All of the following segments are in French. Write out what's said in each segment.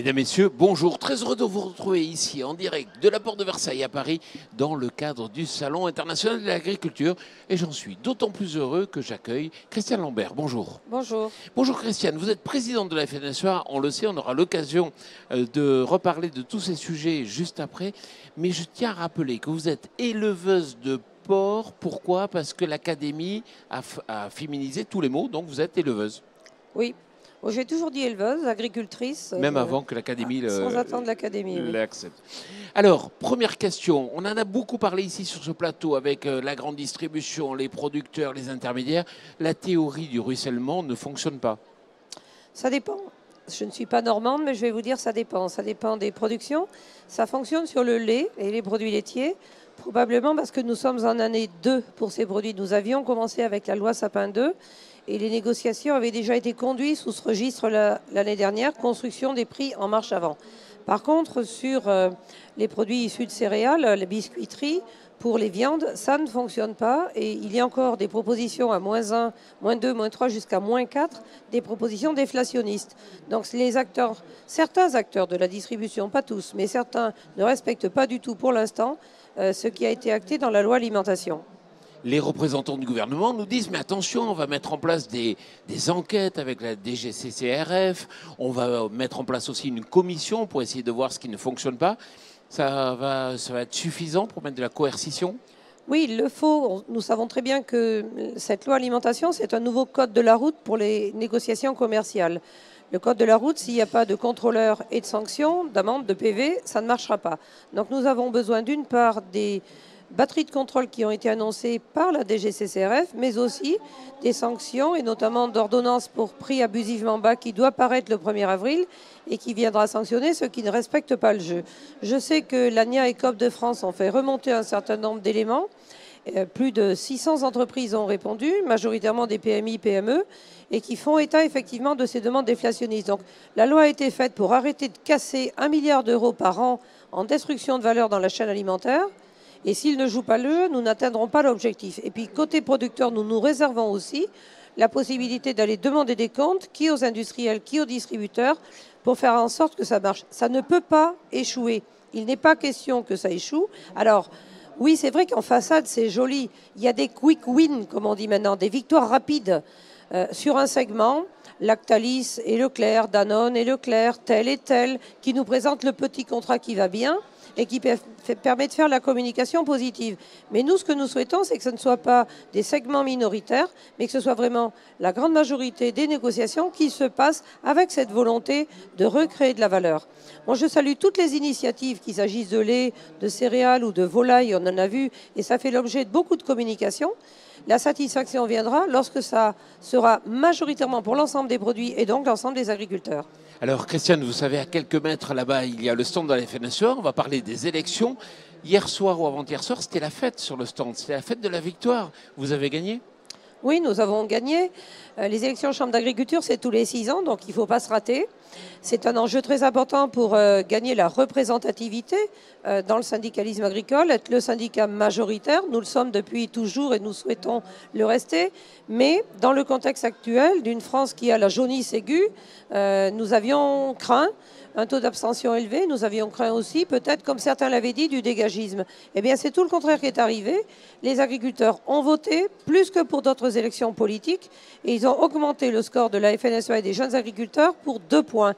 Mesdames, Messieurs, bonjour. Très heureux de vous retrouver ici en direct de la Porte de Versailles à Paris dans le cadre du Salon international de l'agriculture. Et j'en suis d'autant plus heureux que j'accueille Christiane Lambert. Bonjour. Bonjour. Bonjour Christiane, vous êtes présidente de la FNSEA. On le sait, on aura l'occasion de reparler de tous ces sujets juste après. Mais je tiens à rappeler que vous êtes éleveuse de porc. Pourquoi? Parce que l'Académie a féminisé tous les mots, donc vous êtes éleveuse. Oui. Bon, j'ai toujours dit éleveuse, agricultrice. Même avant que l'Académie sans attendre l'Académie. l'accepte. Alors, première question. On en a beaucoup parlé ici sur ce plateau avec la grande distribution, les producteurs, les intermédiaires. La théorie du ruissellement ne fonctionne pas. Ça dépend. Je ne suis pas normande, mais je vais vous dire ça dépend. Ça dépend des productions. Ça fonctionne sur le lait et les produits laitiers. Probablement parce que nous sommes en année 2 pour ces produits. Nous avions commencé avec la loi Sapin 2 et les négociations avaient déjà été conduites sous ce registre l'année dernière, construction des prix en marche avant. Par contre, sur les produits issus de céréales, les biscuiteries, pour les viandes, ça ne fonctionne pas et il y a encore des propositions à -1, -2, -3 jusqu'à -4, des propositions déflationnistes. Donc certains acteurs de la distribution, pas tous, mais certains ne respectent pas du tout pour l'instant ce qui a été acté dans la loi alimentation. Les représentants du gouvernement nous disent mais attention, on va mettre en place des enquêtes avec la DGCCRF, on va mettre en place aussi une commission pour essayer de voir ce qui ne fonctionne pas. Ça va être suffisant pour mettre de la coercition? Oui, il le faut. Nous savons très bien que cette loi alimentation, c'est un nouveau code de la route pour les négociations commerciales. Le code de la route, s'il n'y a pas de contrôleurs et de sanctions, d'amendes, de PV, ça ne marchera pas. Donc nous avons besoin d'une part des batteries de contrôle qui ont été annoncées par la DGCCRF, mais aussi des sanctions et notamment d'ordonnances pour prix abusivement bas qui doit paraître le 1er avril et qui viendra sanctionner ceux qui ne respectent pas le jeu. Je sais que l'ANIA et COP de France ont fait remonter un certain nombre d'éléments. Plus de 600 entreprises ont répondu, majoritairement des PMI, PME, et qui font état effectivement de ces demandes déflationnistes. Donc la loi a été faite pour arrêter de casser 1 milliard d'euros par an en destruction de valeur dans la chaîne alimentaire. Et s'ils ne jouent pas le jeu, nous n'atteindrons pas l'objectif. Et puis côté producteur, nous nous réservons aussi la possibilité d'aller demander des comptes, qui aux industriels, qui aux distributeurs, pour faire en sorte que ça marche. Ça ne peut pas échouer. Il n'est pas question que ça échoue. Alors, oui, c'est vrai qu'en façade, c'est joli. Il y a des quick wins, comme on dit maintenant, des victoires rapides sur un segment. Lactalis et Leclerc, Danone et Leclerc, tel et tel, qui nous présentent le petit contrat qui va bien et qui permet de faire la communication positive. Mais nous, ce que nous souhaitons, c'est que ce ne soit pas des segments minoritaires, mais que ce soit vraiment la grande majorité des négociations qui se passent avec cette volonté de recréer de la valeur. Moi, je salue toutes les initiatives, qu'il s'agisse de lait, de céréales ou de volailles, on en a vu, et ça fait l'objet de beaucoup de communication. La satisfaction viendra lorsque ça sera majoritairement pour l'ensemble des produits et donc l'ensemble des agriculteurs. Alors Christiane, vous savez, à quelques mètres là-bas, il y a le stand de la FNSEA. On va parler des élections. Hier soir ou avant-hier soir, c'était la fête sur le stand. C'était la fête de la victoire. Vous avez gagné? Oui, nous avons gagné. Les élections en chambre d'agriculture, c'est tous les 6 ans, donc il ne faut pas se rater. C'est un enjeu très important pour gagner la représentativité dans le syndicalisme agricole, être le syndicat majoritaire. Nous le sommes depuis toujours et nous souhaitons le rester. Mais dans le contexte actuel d'une France qui a la jaunisse aiguë, nous avions craint un taux d'abstention élevé. Nous avions craint aussi, peut-être, comme certains l'avaient dit, du dégagisme. Eh bien, c'est tout le contraire qui est arrivé. Les agriculteurs ont voté plus que pour d'autres élections politiques et ils ont augmenté le score de la FNSEA et des jeunes agriculteurs pour 2 points.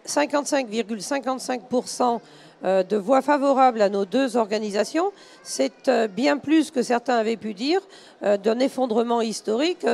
55,55% de voix favorables à nos deux organisations. C'est bien plus que certains avaient pu dire d'un effondrement historique.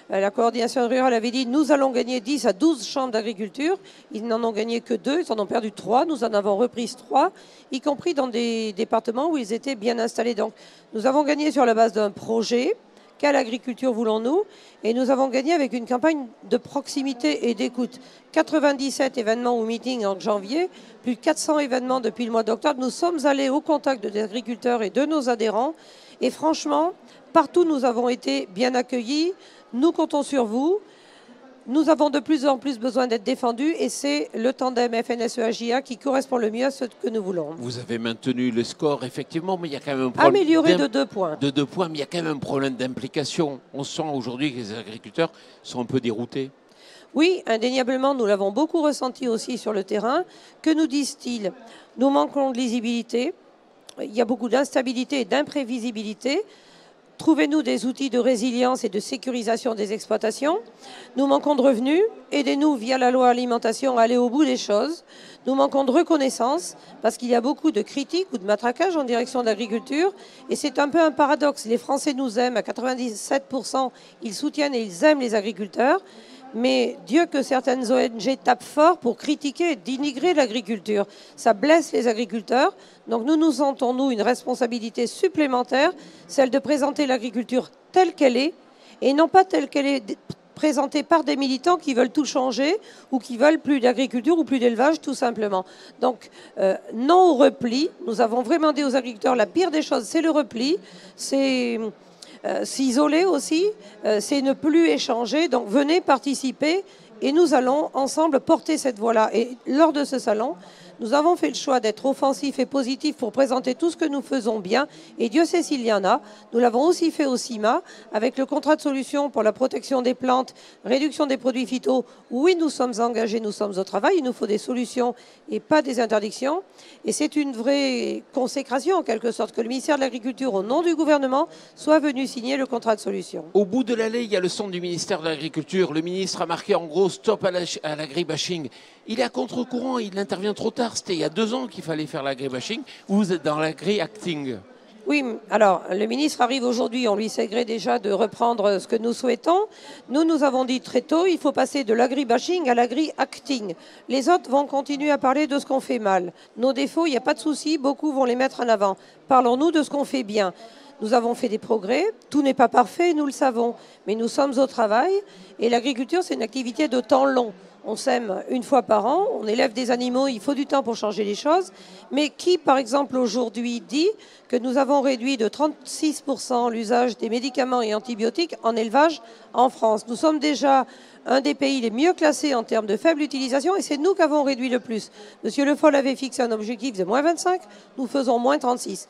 La coordination rurale avait dit nous allons gagner 10 à 12 chambres d'agriculture. Ils n'en ont gagné que 2, ils en ont perdu 3. Nous en avons repris 3, y compris dans des départements où ils étaient bien installés. Donc nous avons gagné sur la base d'un projet. Quelle agriculture voulons-nous? Et nous avons gagné avec une campagne de proximité et d'écoute. 97 événements ou meetings en janvier, plus de 400 événements depuis le mois d'octobre. Nous sommes allés au contact des agriculteurs et de nos adhérents. Et franchement, partout nous avons été bien accueillis. Nous comptons sur vous. Nous avons de plus en plus besoin d'être défendus et c'est le tandem FNSEA-JA qui correspond le mieux à ce que nous voulons. Vous avez maintenu le score, effectivement, mais il y a quand même un problème. Amélioré de 2 points. De 2 points, mais il y a quand même un problème d'implication. On sent aujourd'hui que les agriculteurs sont un peu déroutés. Oui, indéniablement, nous l'avons beaucoup ressenti aussi sur le terrain. Que nous disent-ils? Nous manquons de lisibilité, il y a beaucoup d'instabilité et d'imprévisibilité. Trouvez-nous des outils de résilience et de sécurisation des exploitations. Nous manquons de revenus. Aidez-nous via la loi alimentation à aller au bout des choses. Nous manquons de reconnaissance parce qu'il y a beaucoup de critiques ou de matraquage en direction de l'agriculture. Et c'est un peu un paradoxe. Les Français nous aiment à 97%. Ils soutiennent et ils aiment les agriculteurs. Mais Dieu que certaines ONG tapent fort pour critiquer et dénigrer l'agriculture. Ça blesse les agriculteurs. Donc nous nous sentons, nous, une responsabilité supplémentaire, celle de présenter l'agriculture telle qu'elle est, et non pas telle qu'elle est présentée par des militants qui veulent tout changer ou qui veulent plus d'agriculture ou plus d'élevage, tout simplement. Donc non au repli. Nous avons vraiment dit aux agriculteurs, la pire des choses, c'est le repli. C'est... s'isoler aussi, c'est ne plus échanger. Donc venez participer et nous allons ensemble porter cette voie-là. Et lors de ce salon, nous avons fait le choix d'être offensifs et positifs pour présenter tout ce que nous faisons bien. Et Dieu sait s'il y en a. Nous l'avons aussi fait au CIMA avec le contrat de solution pour la protection des plantes, réduction des produits phyto. Oui, nous sommes engagés, nous sommes au travail. Il nous faut des solutions et pas des interdictions. Et c'est une vraie consécration, en quelque sorte, que le ministère de l'Agriculture, au nom du gouvernement, soit venu signer le contrat de solution. Au bout de l'allée, il y a le centre du ministère de l'Agriculture. Le ministre a marqué en gros stop à l'agribashing. Il est à contre-courant, il intervient trop tard. C'était il y a 2 ans qu'il fallait faire l'agribashing. Vous êtes dans l'agri-acting. Oui, alors le ministre arrive aujourd'hui, on lui sait gré déjà de reprendre ce que nous souhaitons. Nous avons dit très tôt, il faut passer de l'agri-bashing à l'agri-acting. Les autres vont continuer à parler de ce qu'on fait mal. Nos défauts, il n'y a pas de souci, beaucoup vont les mettre en avant. Parlons-nous de ce qu'on fait bien. Nous avons fait des progrès, tout n'est pas parfait, nous le savons, mais nous sommes au travail et l'agriculture, c'est une activité de temps long. On sème une fois par an, on élève des animaux, il faut du temps pour changer les choses. Mais qui, par exemple, aujourd'hui dit que nous avons réduit de 36% l'usage des médicaments et antibiotiques en élevage en France? Nous sommes déjà un des pays les mieux classés en termes de faible utilisation et c'est nous qui avons réduit le plus. Monsieur Le Foll avait fixé un objectif de moins 25, nous faisons moins 36.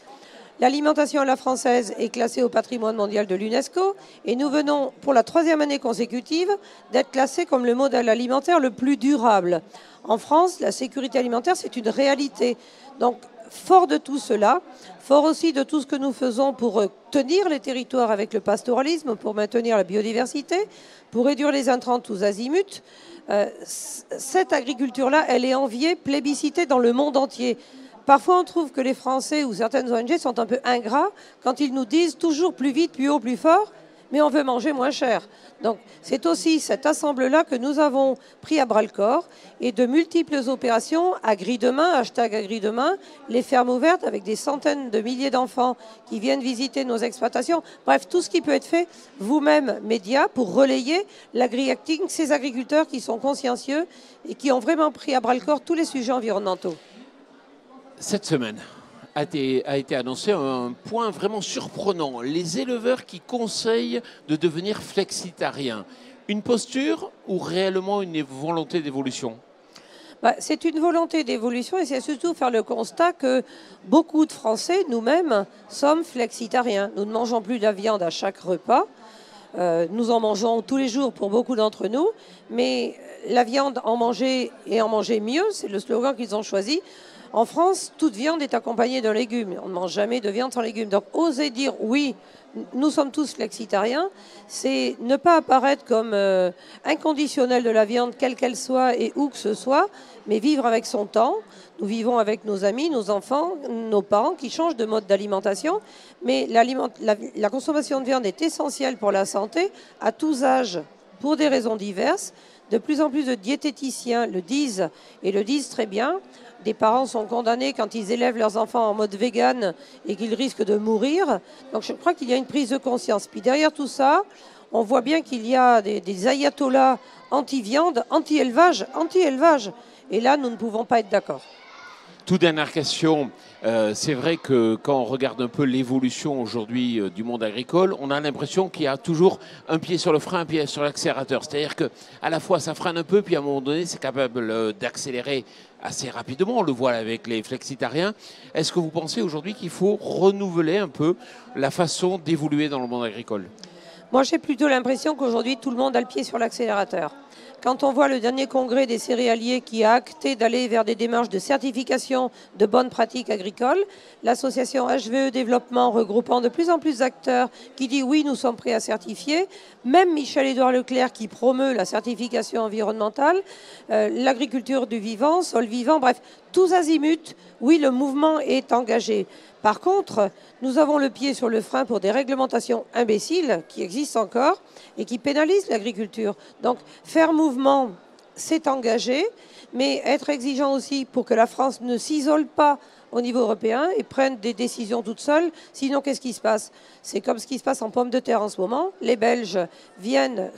L'alimentation à la française est classée au patrimoine mondial de l'UNESCO et nous venons pour la 3e année consécutive d'être classés comme le modèle alimentaire le plus durable. En France, la sécurité alimentaire, c'est une réalité. Donc, fort de tout cela, fort aussi de tout ce que nous faisons pour tenir les territoires avec le pastoralisme, pour maintenir la biodiversité, pour réduire les intrants tous azimuts, cette agriculture-là, elle est enviée, plébiscitée dans le monde entier. Parfois, on trouve que les Français ou certaines ONG sont un peu ingrats quand ils nous disent toujours plus vite, plus haut, plus fort, mais on veut manger moins cher. Donc, c'est aussi cet ensemble-là que nous avons pris à bras-le-corps et de multiples opérations, #AgriDemain, #AgriDemain, les fermes ouvertes avec des centaines de milliers d'enfants qui viennent visiter nos exploitations. Bref, tout ce qui peut être fait, vous-même, médias, pour relayer l'agri-acting, ces agriculteurs qui sont consciencieux et qui ont vraiment pris à bras-le-corps tous les sujets environnementaux. Cette semaine a été annoncé un point vraiment surprenant. Les éleveurs qui conseillent de devenir flexitariens. Une posture ou réellement une volonté d'évolution? C'est une volonté d'évolution et c'est surtout faire le constat que beaucoup de Français, nous-mêmes, sommes flexitariens. Nous ne mangeons plus de la viande à chaque repas. Nous en mangeons tous les jours pour beaucoup d'entre nous. Mais la viande, en manger et en manger mieux, c'est le slogan qu'ils ont choisi. En France, toute viande est accompagnée d'un légume. On ne mange jamais de viande sans légumes. Donc, oser dire oui, nous sommes tous flexitariens, c'est ne pas apparaître comme inconditionnel de la viande, quelle qu'elle soit et où que ce soit, mais vivre avec son temps. Nous vivons avec nos amis, nos enfants, nos parents qui changent de mode d'alimentation. Mais la consommation de viande est essentielle pour la santé à tous âges, pour des raisons diverses. De plus en plus de diététiciens le disent et le disent très bien. Des parents sont condamnés quand ils élèvent leurs enfants en mode vegan et qu'ils risquent de mourir. Donc je crois qu'il y a une prise de conscience. Puis derrière tout ça, on voit bien qu'il y a des ayatollahs anti-viande, anti-élevage. Et là, nous ne pouvons pas être d'accord. Toute dernière question, c'est vrai que quand on regarde un peu l'évolution aujourd'hui du monde agricole, on a l'impression qu'il y a toujours un pied sur le frein, un pied sur l'accélérateur. C'est-à-dire qu'à la fois ça freine un peu, puis à un moment donné c'est capable d'accélérer assez rapidement. On le voit avec les flexitariens. Est-ce que vous pensez aujourd'hui qu'il faut renouveler un peu la façon d'évoluer dans le monde agricole? Moi j'ai plutôt l'impression qu'aujourd'hui tout le monde a le pied sur l'accélérateur. Quand on voit le dernier congrès des céréaliers qui a acté d'aller vers des démarches de certification de bonnes pratiques agricoles, l'association HVE Développement regroupant de plus en plus d'acteurs qui dit oui, nous sommes prêts à certifier, même Michel-Édouard Leclerc qui promeut la certification environnementale, l'agriculture du vivant, sol vivant, bref, tous azimuts, oui, le mouvement est engagé. Par contre, nous avons le pied sur le frein pour des réglementations imbéciles qui existent encore et qui pénalisent l'agriculture. Donc, faire mouvement, c'est engagé, mais être exigeant aussi pour que la France ne s'isole pas au niveau européen et prenne des décisions toutes seules. Sinon, qu'est-ce qui se passe? C'est comme ce qui se passe en pommes de terre en ce moment. Les Belges viennent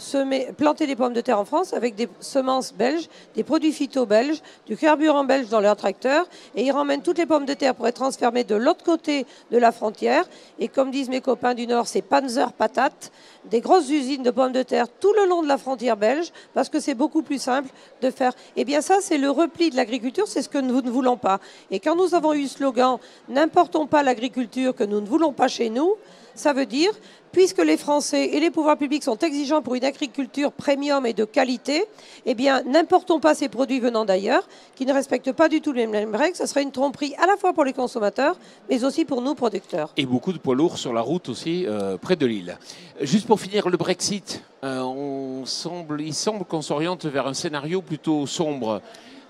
planter des pommes de terre en France avec des semences belges, des produits phyto belges, du carburant belge dans leurs tracteurs, et ils ramènent toutes les pommes de terre pour être transformées de l'autre côté de la frontière. Et comme disent mes copains du Nord, c'est Panzer Patate, des grosses usines de pommes de terre tout le long de la frontière belge, parce que c'est beaucoup plus simple de faire. Eh bien ça, c'est le repli de l'agriculture, c'est ce que nous ne voulons pas. Et quand nous avons eu le slogan « N'importons pas l'agriculture que nous ne voulons pas chez nous », ça veut dire, puisque les Français et les pouvoirs publics sont exigeants pour une agriculture premium et de qualité, eh bien, n'importons pas ces produits venant d'ailleurs, qui ne respectent pas du tout les mêmes règles. Ça serait une tromperie à la fois pour les consommateurs, mais aussi pour nous, producteurs. Et beaucoup de poids lourds sur la route aussi, près de Lille. Juste pour finir, le Brexit, il semble qu'on s'oriente vers un scénario plutôt sombre.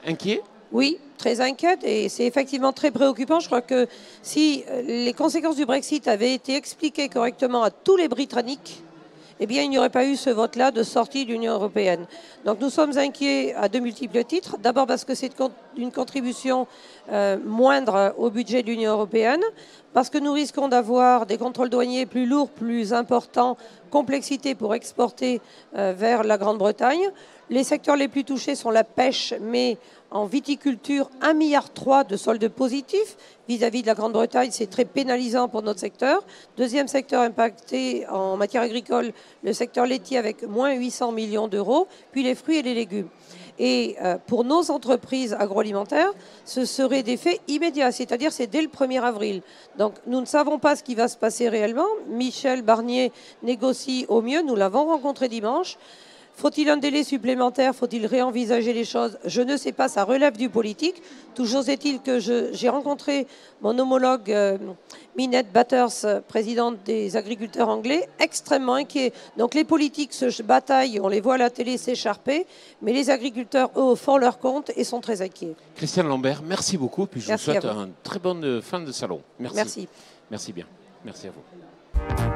Inquiet ? Oui, très inquiète et c'est effectivement très préoccupant. Je crois que si les conséquences du Brexit avaient été expliquées correctement à tous les Britanniques, eh bien, il n'y aurait pas eu ce vote-là de sortie de l'Union européenne. Donc nous sommes inquiets à de multiples titres. D'abord parce que c'est une contribution moindre au budget de l'Union européenne, parce que nous risquons d'avoir des contrôles douaniers plus lourds, plus importants, complexité pour exporter vers la Grande-Bretagne. Les secteurs les plus touchés sont la pêche, mais en viticulture, 1,3 milliard de soldes positifs vis-à-vis de la Grande-Bretagne. C'est très pénalisant pour notre secteur. Deuxième secteur impacté en matière agricole, le secteur laitier avec moins 800 millions d'euros, puis les fruits et les légumes. Et pour nos entreprises agroalimentaires, ce serait d'effet immédiat, c'est-à-dire c'est dès le 1er avril. Donc nous ne savons pas ce qui va se passer réellement. Michel Barnier négocie au mieux, nous l'avons rencontré dimanche. Faut-il un délai supplémentaire? Faut-il réenvisager les choses? Je ne sais pas, ça relève du politique. Toujours est-il que j'ai rencontré mon homologue Minette Batters, présidente des agriculteurs anglais, extrêmement inquiet. Donc les politiques se bataillent, on les voit à la télé s'écharper, mais les agriculteurs, eux, font leur compte et sont très inquiets. Christiane Lambert, merci beaucoup. Puis je vous souhaite une très bonne fin de salon. Merci. Merci. Merci bien. Merci à vous.